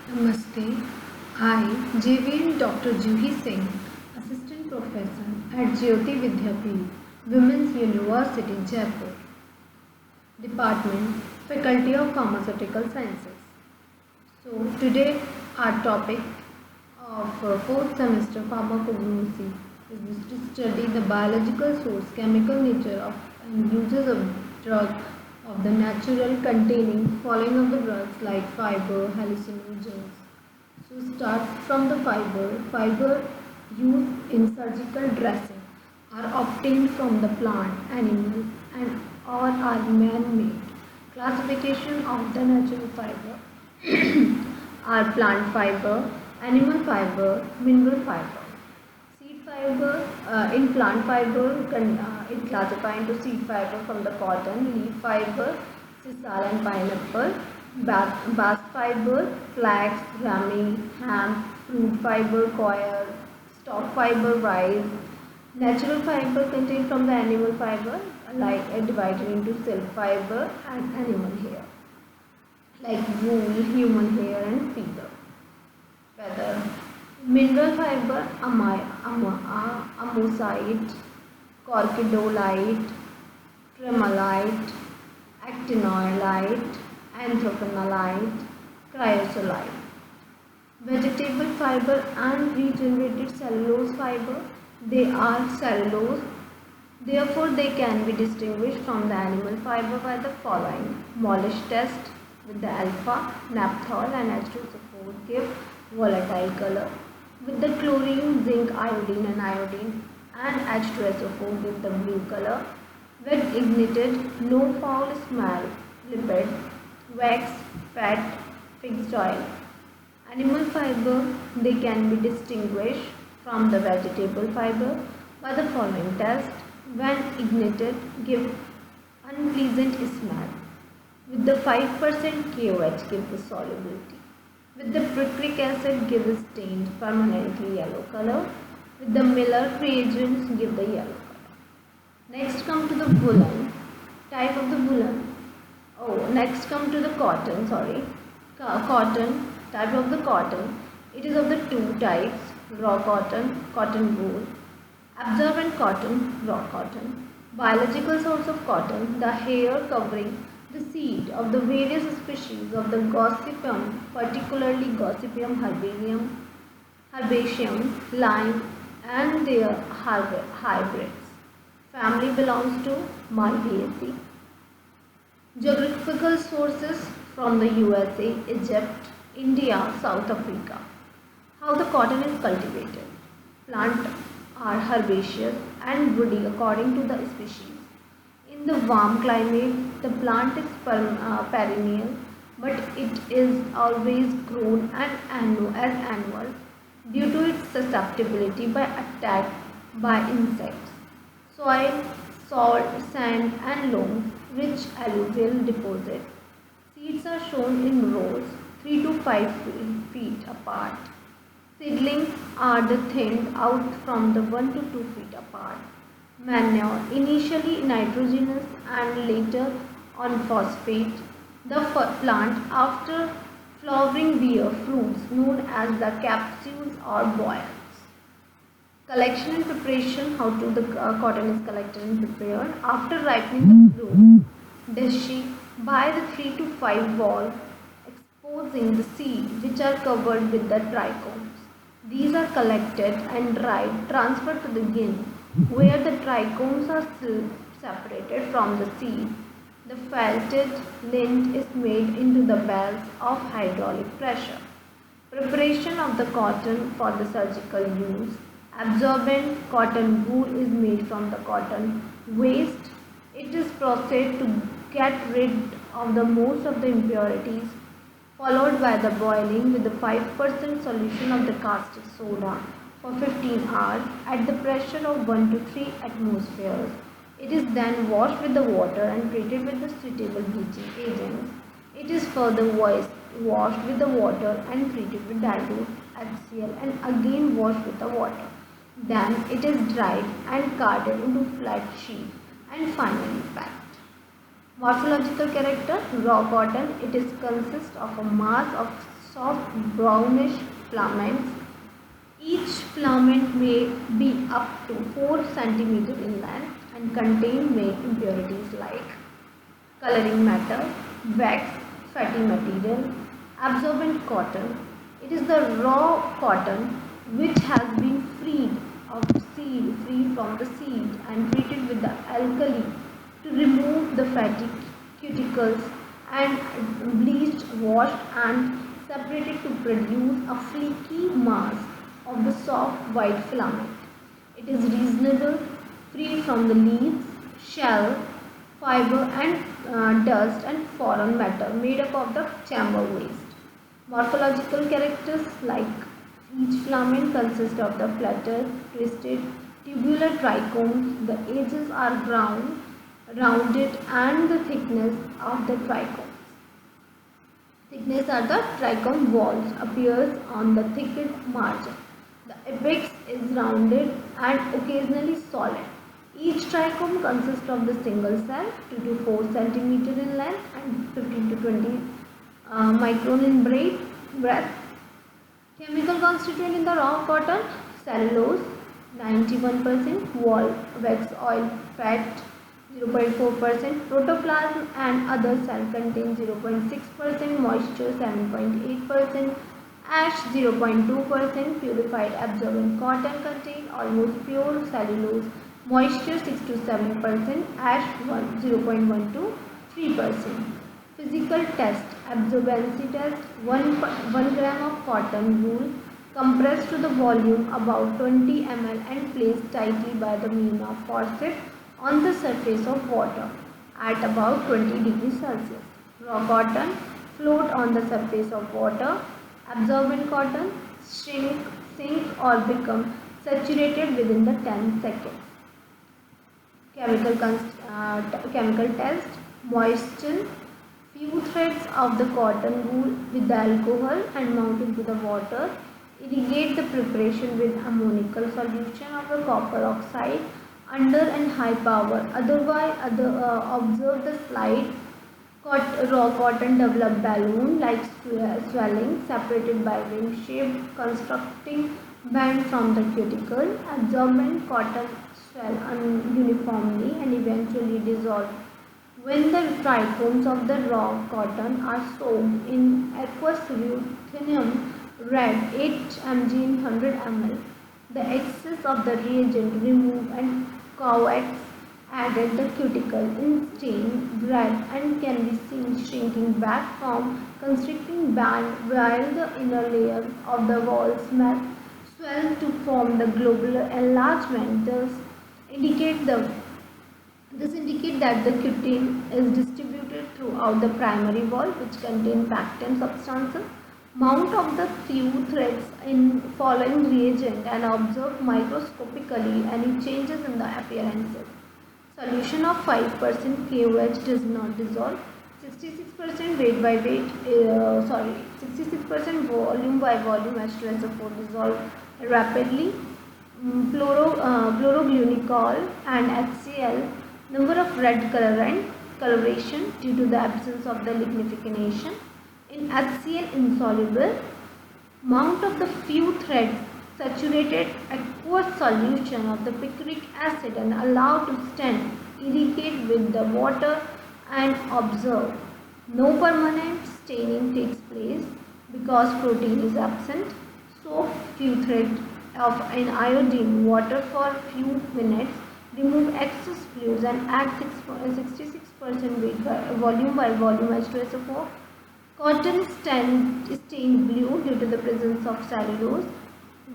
Namaste. I, JVN Dr. Juhi Singh, Assistant Professor at Jyoti Vidyapeeth, Women's University, Jaipur, Department, Faculty of Pharmaceutical Sciences. So, today our topic of fourth semester pharmacognosy is to study the biological source, chemical nature of and uses of drug of the natural containing following of the drugs like fiber, hallucinogens. So start from the fiber. Fiber used in surgical dressing are obtained from the plant, animal and or are man-made. Classification of the natural fiber are plant fiber, animal fiber, mineral fiber. Seed fiber in plant fiber it classified into seed fiber from the cotton, leaf fiber, sisal and pineapple, bast fiber, flax, rami, hemp, fruit fiber, coir, stalk fiber, rice. Natural fiber contained from the animal fiber like divided into silk fiber and animal hair like wool, human hair and feather. Mineral fiber amosite, corkidolite, tremolite, actinolite, anthraquinolite, cryosolite. Vegetable fiber and regenerated cellulose fiber, they are cellulose. Therefore, they can be distinguished from the animal fiber by the following. Molish test with the alpha, naphthol and H2SO4 give volatile color. With the chlorine, zinc, iodine and H2SO4 give the blue color. When ignited, no foul smell, lipid, wax, fat, fixed oil. Animal fiber, they can be distinguished from the vegetable fiber by the following test. When ignited, give unpleasant smell. With the 5% KOH, give the solubility. With the picric acid, give a stained permanently yellow color. With the Miller reagents, give the yellow color. Next come to the woolen, type of the woolen. Next come to the cotton, cotton, type of the cotton. It is of the two types, raw cotton, cotton wool. Absorbent cotton, raw cotton. Biological source of cotton, the hair covering the seed of the various species of the Gossypium, particularly Gossypium herbaceum, lime and their hybrids. Family belongs to Malvaceae. Geographical sources from the USA, Egypt, India, South Africa. How the cotton is cultivated. Plant are herbaceous and woody according to the species. In the warm climate, the plant is perennial, but it is always grown as annual due to its susceptibility by attack by insects. Soil, salt, sand and loam, rich alluvial deposits. Seeds are shown in rows 3 to 5 feet apart. Seedlings are thinned out from the 1 to 2 feet apart. Manure, initially nitrogenous and later on phosphate. The plant after flowering bear fruits known as the capsules or boils. Collection and preparation, how to the cotton is collected and prepared. After ripening the fruit, dashi by the 3 to 5 valve exposing the seed which are covered with the trichomes. These are collected and dried, transferred to the gin where the trichomes are still separated from the seed. The felted lint is made into the bells of hydraulic pressure. Preparation of the cotton for the surgical use. Absorbent cotton wool is made from the cotton waste. It is processed to get rid of the most of the impurities, followed by the boiling with the 5% solution of the caustic soda for 15 hours at the pressure of 1 to 3 atmospheres. It is then washed with the water and treated with the suitable bleaching agents. It is further washed with the water and treated with dilute HCl and again washed with the water. Then it is dried and carded into flat sheet and finally packed. Morphological character, raw cotton, it is consists of a mass of soft brownish filaments. Each filament may be up to 4 cm in length and contain main impurities like coloring matter, wax, fatty material, absorbent cotton. It is the raw cotton which has been freed from the seed and treated with the alkali to remove the fatty cuticles and bleached, washed and separated to produce a flaky mass of the soft white filament. It is reasonable, free from the leaves, shell, fiber and dust and foreign matter made up of the chamber waste. Morphological characters like each filament consists of the flatter, twisted, tubular trichomes. The edges are rounded and the thickness of the trichomes. Thickness at the trichome walls appears on the thickened margin. The apex is rounded and occasionally solid. Each trichome consists of the single cell, 2 to 4 cm in length and 15 to 20 micron in breadth. Chemical constituent in the raw cotton: cellulose 91%, wax oil, fat 0.4%, protoplasm and other cell contain 0.6%, moisture 7.8%, ash 0.2%, purified absorbent cotton contain almost pure cellulose, moisture 6 to 7%, ash 0.1 to 3%. Physical test: absorbency test. 1 gram of cotton wool compressed to the volume about 20 ml and placed tightly by the means of faucet on the surface of water at about 20 degrees Celsius. Raw cotton float on the surface of water. Absorbent cotton sink or become saturated within the 10 seconds. Chemical test: moisten few threads of the cotton wool with the alcohol and mount into the water. Irrigate the preparation with ammoniacal solution of the copper oxide under and high power. Observe the slide. Raw cotton develop balloon like swelling separated by ring shaped constructing band from the cuticle. Absorbent cotton swell uniformly and eventually dissolve. When the trichomes of the raw cotton are soaked in aqueous ruthenium red 8 mg in 100 ml, the excess of the reagent removed and coax added the cuticle in stained red and can be seen shrinking back from constricting band while the inner layer of the wall swell to form the globular enlargement. This indicates that the cutin is distributed throughout the primary wall, which contain pectin substances. Mount of the few threads in following reagent and observe microscopically any changes in the appearances. Solution of 5% KOH does not dissolve. 66% weight by weight, 66% volume by volume H2SO4 dissolve rapidly. Chloroglucol and HCl. Number of red coloration due to the absence of the lignification. In HCl insoluble, mount of the few threads saturated aqueous solution of the picric acid and allow to stand, irrigate with the water and observe. No permanent staining takes place because protein is absent. Soak few threads in iodine water for few minutes. Remove excess fluids and add 66% weight volume by volume H2SO4. Cotton stained blue due to the presence of cellulose.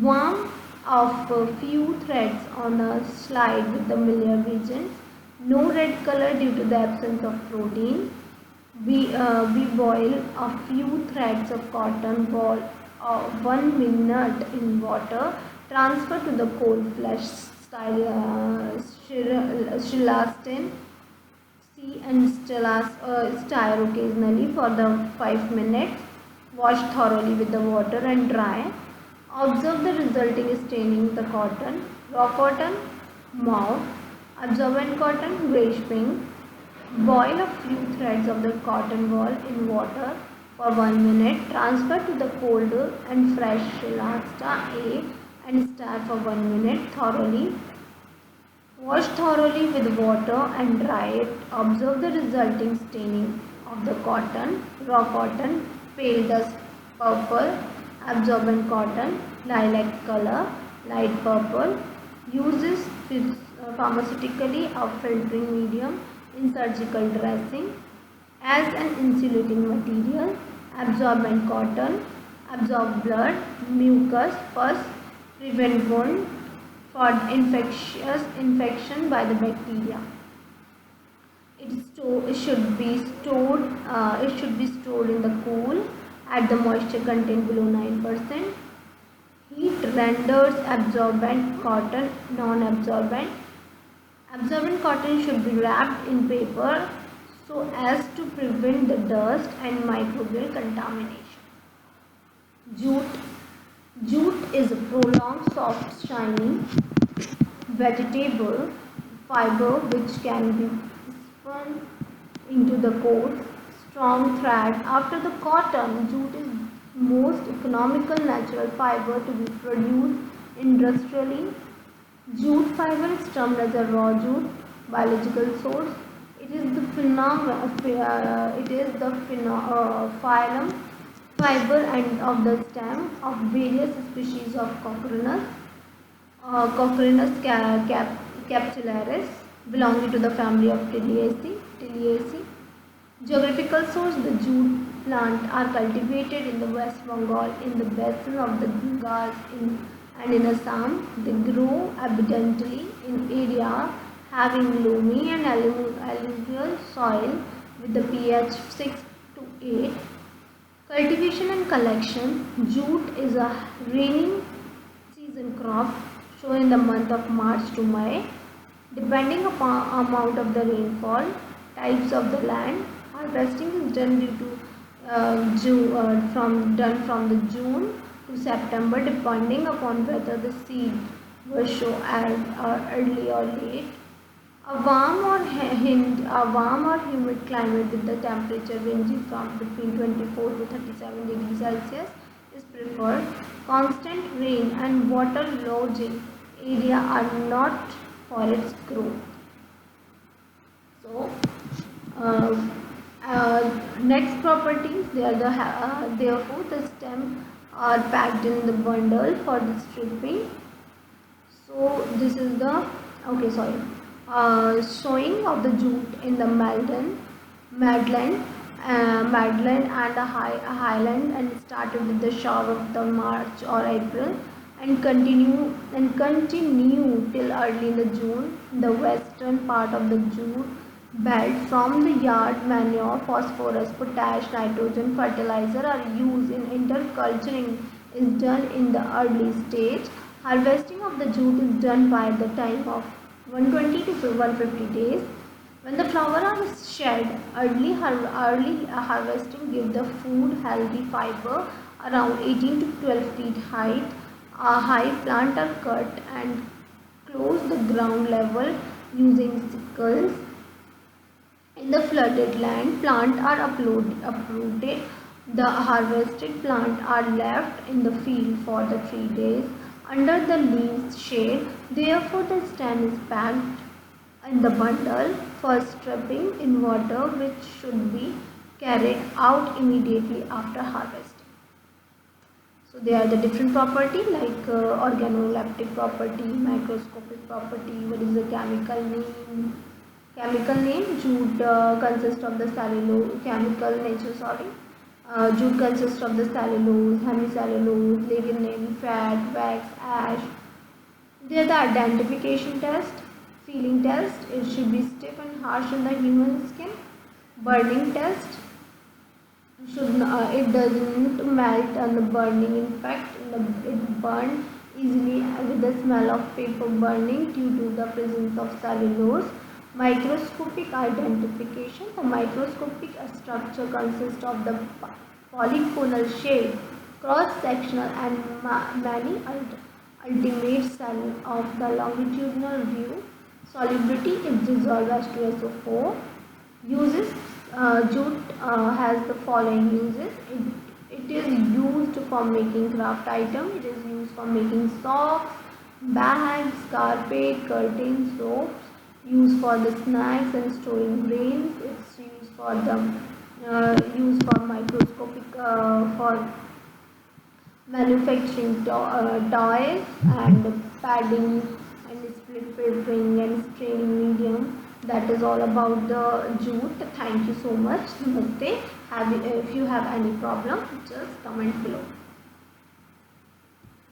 Warm of few threads on a slide with the Miller reagents. No red color due to the absence of protein. We boil a few threads of cotton ball 1 minute in water. Transfer to the cold flash Styrolastine. See and stir occasionally for the 5 minutes. Wash thoroughly with the water and dry. Observe the resulting staining the cotton. Raw cotton mauve. Absorbent cotton grayish pink. Boil a few threads of the cotton ball in water. for 1 minute. Transfer to the cold and fresh Silasta A and stir for 1 minute thoroughly. Wash thoroughly with water and dry it. Observe the resulting staining of the cotton. Raw cotton, pale dust purple, absorbent cotton, lilac color, light purple. Uses pharmaceutically a filtering medium in surgical dressing. As an insulating material, absorbent cotton, absorb blood, mucus, pus, prevent wound for infection by the bacteria. It should be stored in the cool at the moisture content below 9%. Heat renders absorbent cotton non-absorbent. Absorbent cotton should be wrapped in paper so as to prevent the dust and microbial contamination. Jute. Jute is a prolonged, soft, shiny vegetable fiber which can be spun into the coarse, strong thread. After the cotton, jute is most economical natural fiber to be produced industrially. Jute fiber is termed as a raw jute biological source. It is the phylum fiber and of the stem of various species of Coccinus capsularis, belonging to the family of Tiliaceae. Geographical source: the jute plant are cultivated in the West Bengal, in the basin of the Ganges and in Assam. They grow abundantly in area having loamy and alluvial soil with the pH 6 to 8. Cultivation and collection: jute is a rainy season crop shown in the month of March to May. Depending upon amount of the rainfall, types of the land, harvesting is done from the June to September, depending upon whether the seed was sown early or late. A warm or humid climate with the temperature ranging from between 24 to 37 degrees Celsius is preferred. Constant rain and water lodging area are not for its growth. So, next properties, therefore the stems are packed in the bundle for the stripping. So this is the sowing of the jute in the Madland and the Highland, and started with the shower of the March or April and continue till early in the June. The western part of the jute belt from the yard manure, phosphorus, potash, nitrogen fertilizer are used in interculturing is done in the early stage. Harvesting of the jute is done by the time of 120 to 150 days. When the flower are shed, early harvesting gives the food healthy fiber around 18 to 12 feet height. High plant are cut and close the ground level using sickles. In the flooded land, plants are uprooted. The harvested plants are left in the field for the 3 days under the leaves shade. Therefore, the stem is packed in the bundle for stripping in water, which should be carried out immediately after harvesting. So there are the different property like organoleptic property, microscopic property. What is the chemical name? Jute consists of the cellulose. Jute consists of the cellulose, hemicellulose, lignin, fat, wax, ash. There are the identification test, feeling test. It should be stiff and harsh in the human skin. Burning test. It doesn't melt on the burning. In fact, it burns easily with the smell of paper burning due to the presence of cellulose. Microscopic identification. The microscopic structure consists of the polygonal shape, cross-sectional and many ultimate cell of the longitudinal view. Solubility is dissolved as 2SO4. Uses Jute has the following uses. It is used for making craft items. It is used for making socks, bags, carpet, curtains, ropes. Used for the snacks and storing grains. It's used for the microscopic for manufacturing toys and padding and split papering and staining medium. That is all about the jute. Thank you so much, Mukte. If you have any problem, just comment below.